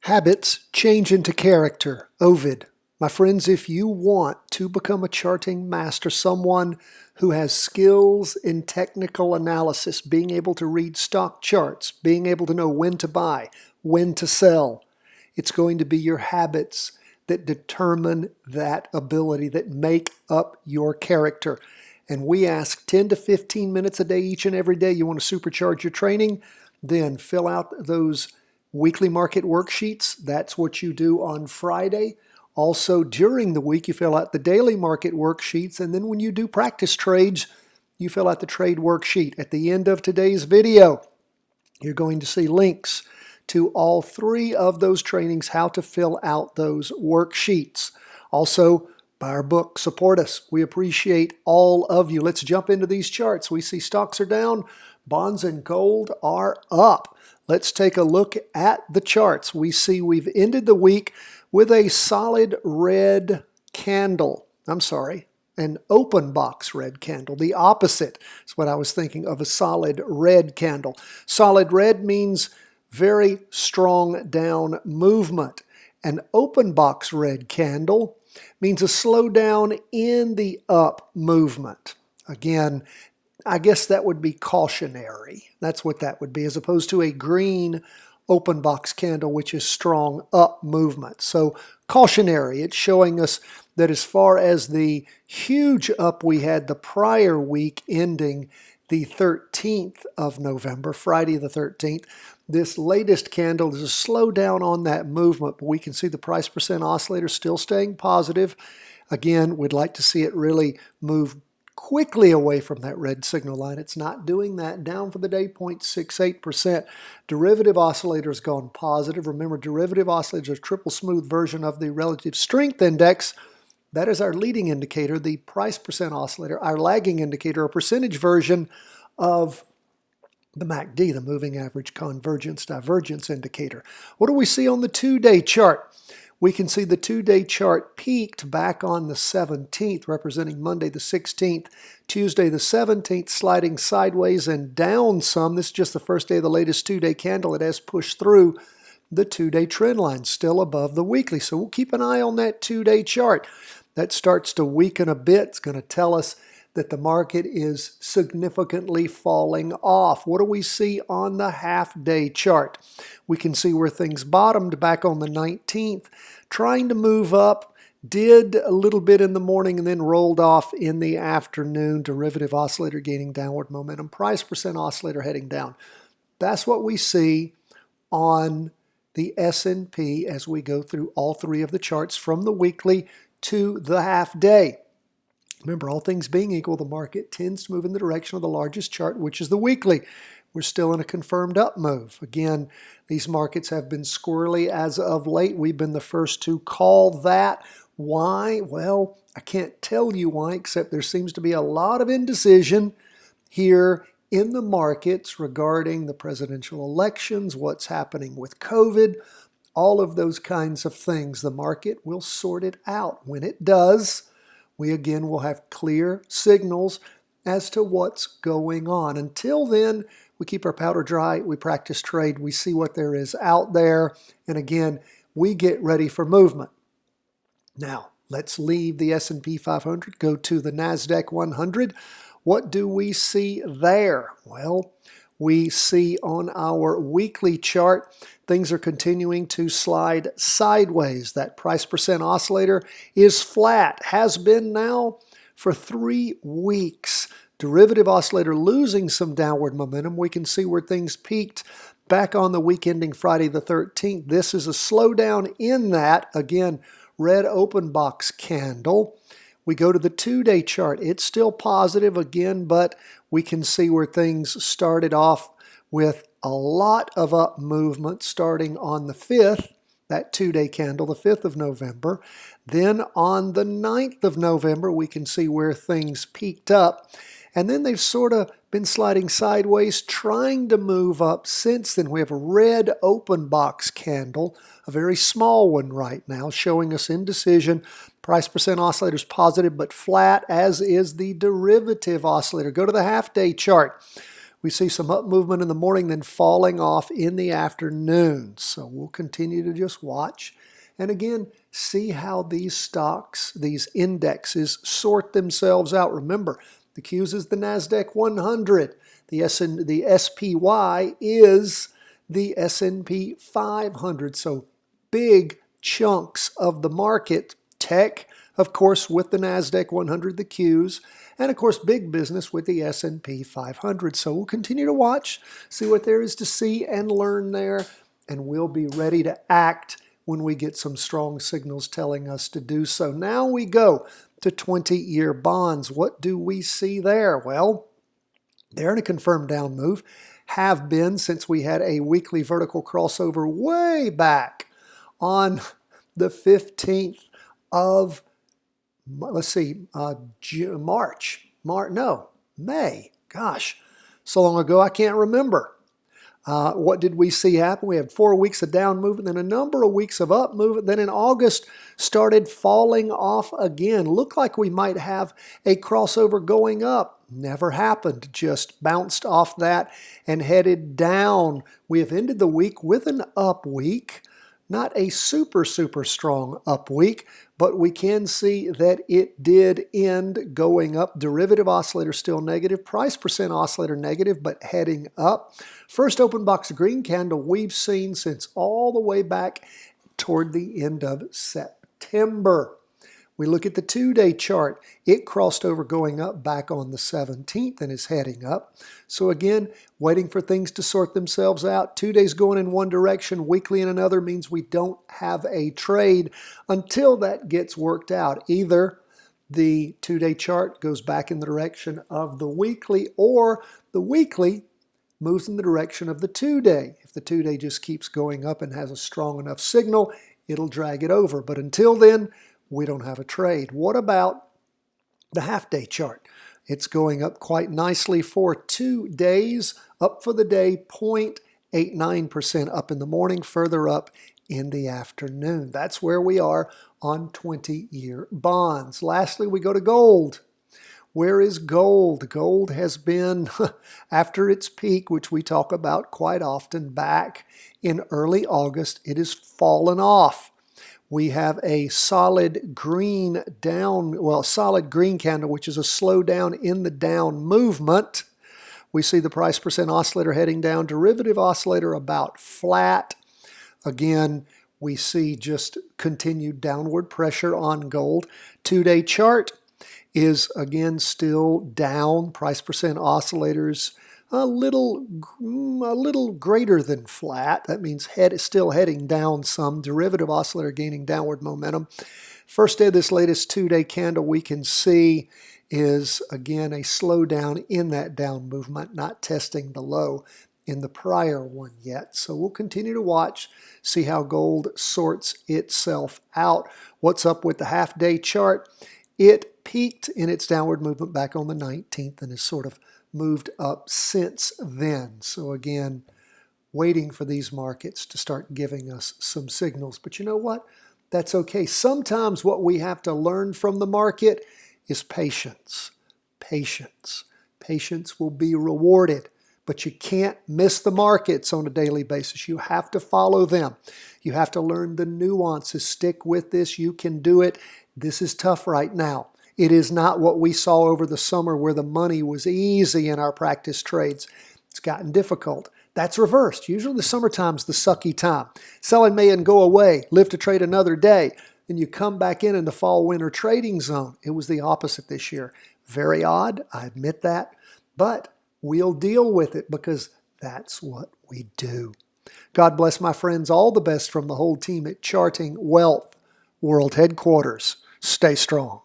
Habits change into character. Ovid. My friends, if you want to become a charting master, someone who has skills in technical analysis, being able to read stock charts, being able to know when to buy, when to sell, it's going to be your habits that determine that ability, that make up your character. And we ask 10 to 15 minutes a day, each and every day. You want to supercharge your training? Then fill out those weekly market worksheets. That's what you do on Friday. Also, during the week, you fill out the daily market worksheets. And then when you do practice trades, you fill out the trade worksheet. At the end of today's video, you're going to see links to all three of those trainings, how to fill out those worksheets. Also, buy our book, support us. We appreciate all of you. Let's jump into these charts. We see stocks are down, bonds and gold are up. Let's take a look at the charts. We see we've ended the week with a solid red candle. An open box red candle. The opposite is what I was thinking of, a solid red candle. Solid red means very strong down movement. An open box red candle means a slowdown in the up movement. Again, I guess that would be cautionary. That's what that would be, as opposed to a green open box candle, which is strong up movement. So cautionary, it's showing us that as far as the huge up we had the prior week ending the 13th of November, Friday the 13th, this latest candle is a slowdown on that movement, but we can see the price percent oscillator still staying positive. Again, we'd like to see it really move quickly away from that red signal line. It's not doing that. Down for the day, 0.68%. Derivative oscillator has gone positive. Remember, derivative oscillators are a triple smooth version of the relative strength index. That is our leading indicator. The price percent oscillator, our lagging indicator, a percentage version of the MACD, the moving average convergence divergence indicator. What do we see on the 2-day chart? We can see the 2-day chart peaked back on the 17th, representing Monday the 16th, Tuesday the 17th, sliding sideways and down some. This is just the first day of the latest 2-day candle. It has pushed through the 2-day trend line, still above the weekly. So we'll keep an eye on that 2-day chart. That starts to weaken a bit. It's going to tell us that the market is significantly falling off. What do we see on the half-day chart? We can see where things bottomed back on the 19th, trying to move up, did a little bit in the morning and then rolled off in the afternoon. Derivative oscillator gaining downward momentum, price percent oscillator heading down. That's what we see on the S&P as we go through all three of the charts from the weekly to the half-day. Remember, all things being equal, the market tends to move in the direction of the largest chart, which is the weekly. We're still in a confirmed up move. Again, these markets have been squirrely as of late. We've been the first to call that. Why? Well, I can't tell you why, except there seems to be a lot of indecision here in the markets regarding the presidential elections, what's happening with COVID, all of those kinds of things. The market will sort it out. When it does, we again will have clear signals as to what's going on. Until then, we keep our powder dry, we practice trade, we see what there is out there, and again, we get ready for movement. Now, let's leave the S&P 500, go to the Nasdaq 100. What do we see there? Well, we see on our weekly chart, things are continuing to slide sideways. That price percent oscillator is flat, has been now for 3 weeks. Derivative oscillator losing some downward momentum. We can see where things peaked back on the week ending Friday the 13th. This is a slowdown in that. Again, red open box candle. We go to the 2-day chart. It's still positive again, but we can see where things started off with a lot of up movement starting on the 5th, that 2-day candle, the 5th of November. Then on the 9th of November, we can see where things peaked up. And then they've sort of been sliding sideways, trying to move up since then. We have a red open box candle, a very small one right now, showing us indecision. Price percent oscillator is positive but flat, as is the derivative oscillator. Go to the half-day chart. We see some up movement in the morning, then falling off in the afternoon. So we'll continue to just watch. And again, see how these stocks, these indexes sort themselves out. Remember, the Qs is the Nasdaq 100. The SPY is the S&P 500. So big chunks of the market. Tech, of course, with the Nasdaq 100, the Qs, and of course, big business with the S&P 500. So we'll continue to watch, see what there is to see and learn there, and we'll be ready to act when we get some strong signals telling us to do so. Now we go to 20-year bonds. What do we see there? Well, they're in a confirmed down move, have been since we had a weekly vertical crossover way back on the 15th of, May. Gosh, so long ago I can't remember. What did we see happen? We had 4 weeks of down movement, then a number of weeks of up movement, then in August started falling off again. Looked like we might have a crossover going up. Never happened, just bounced off that and headed down. We have ended the week with an up week. Not a super strong up week, but we can see that it did end going up. Derivative oscillator still negative, price percent oscillator negative, but heading up. First open box green candle we've seen since all the way back toward the end of September. We look at the 2-day chart. It crossed over going up back on the 17th and is heading up. So again, waiting for things to sort themselves out. 2 days going in one direction, weekly in another means we don't have a trade until that gets worked out. Either the 2-day chart goes back in the direction of the weekly, or the weekly moves in the direction of the 2-day. If the 2-day just keeps going up and has a strong enough signal, it'll drag it over. But until then, we don't have a trade. What about the half-day chart? It's going up quite nicely for 2 days, up for the day 0.89% up in the morning, further up in the afternoon. That's where we are on 20-year bonds. Lastly, we go to gold. Where is gold? Gold has been, after its peak, which we talk about quite often, back in early August, it has fallen off. We have a solid green solid green candle, which is a slowdown in the down movement. We see the price percent oscillator heading down, derivative oscillator about flat. Again, we see just continued downward pressure on gold. 2-day chart is again still down. Price percent oscillators a little greater than flat. That means still heading down some. Derivative oscillator gaining downward momentum. First day of this latest 2-day candle we can see is again a slowdown in that down movement, not testing the low in the prior one yet. So we'll continue to watch, see how gold sorts itself out. What's up with the half-day chart? It peaked in its downward movement back on the 19th and has sort of moved up since then. So again, waiting for these markets to start giving us some signals. But you know what? That's okay. Sometimes what we have to learn from the market is patience. Patience. Patience will be rewarded. But you can't miss the markets on a daily basis. You have to follow them. You have to learn the nuances. Stick with this. You can do it. This is tough right now. It is not what we saw over the summer where the money was easy in our practice trades. It's gotten difficult. That's reversed. Usually the summertime's the sucky time. Selling may and go away, live to trade another day. Then you come back in the fall-winter trading zone. It was the opposite this year. Very odd, I admit that. But we'll deal with it because that's what we do. God bless my friends. All the best from the whole team at Charting Wealth World Headquarters. Stay strong.